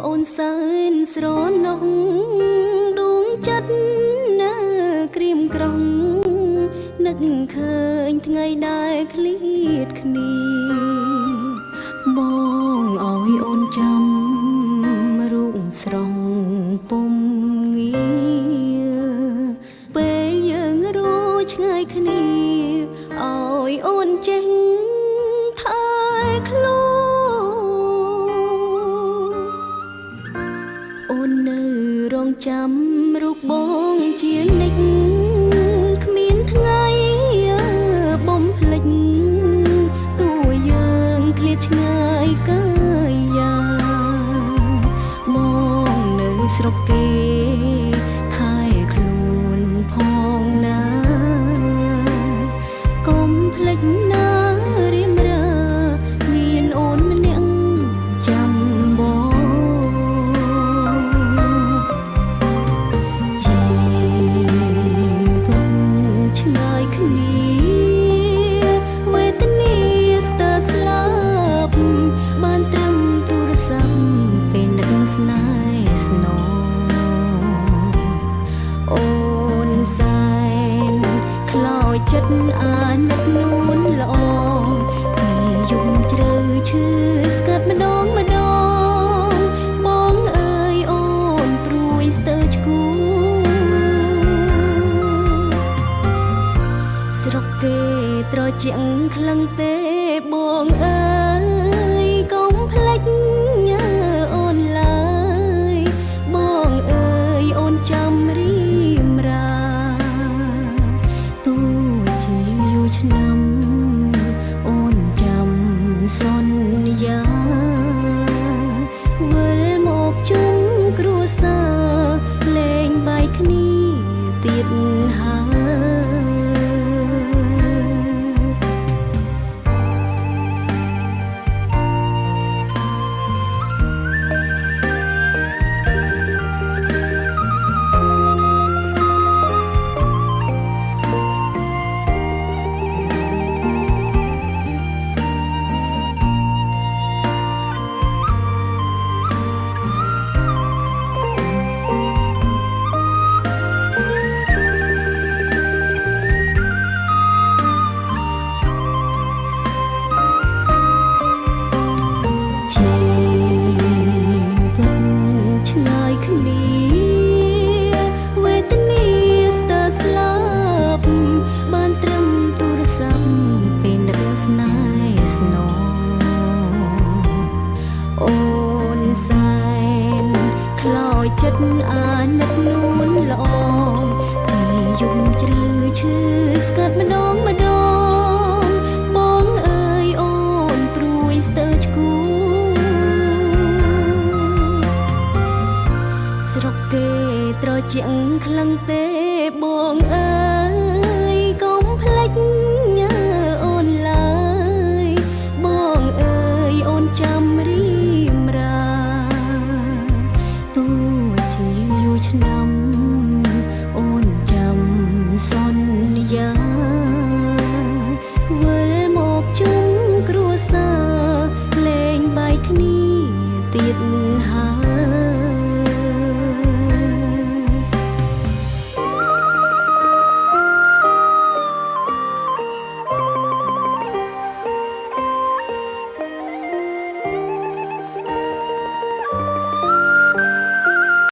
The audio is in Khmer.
អូនសែនស្រណោះដួងចិត្តនៅក្រៀមក្រំនឹកឃើញថ្ងៃដែលឃ្លាតគ្នាបងឲ្យអូនចាំរូបស្រស់ពុំងារពេលយើងរស់ឆ្ងាយគ្នាឲ្យអូនចេះថែខ្លួនអូននៅរងចាំរូបបងជានិច្ចគ្មានថ្ងៃបំភ្លេចតួយើងឃ្លាតឆ្ងាយកាយាបងនៅស្រុកគេថែខ្លួនផងណាកុំភ្លេចណារៀមរាមានអូនម្នាក់ចាំបងជីវិតឆ្ងាយគ្នាវេទនាស្ទើរស្លាប់បានត្រឹមទូរស័ព្ទពេលនឹកស្នេហ៍ស្នងអូនសែនខ្លោចចិត្តអាណិតនួនល្អពេលយប់ជ្រៅឈឺស្កាត់ម្ដងបងអើយអូនព្រួយស្ទើរឆ្គូស្រុកគេត្រជាក់ខ្លាំងទេបងអើយកុំភ្លេចអូនឡើយបងអើយអូនចាំរៀមរាទោះជាយូរឆ្នាំអូនចាំសន្យាវិលមកជុំគ្រួសារលេងបាយគ្នាទៀតហើយចិត្តអាណិតនួនល្អពេលយប់ជ្រៅឈឺស្កាត់ម្ដងបងអើយអូនព្រួយស្ទើរឆ្គូស្រុកគេត្រជាក់ខ្លាំងទេ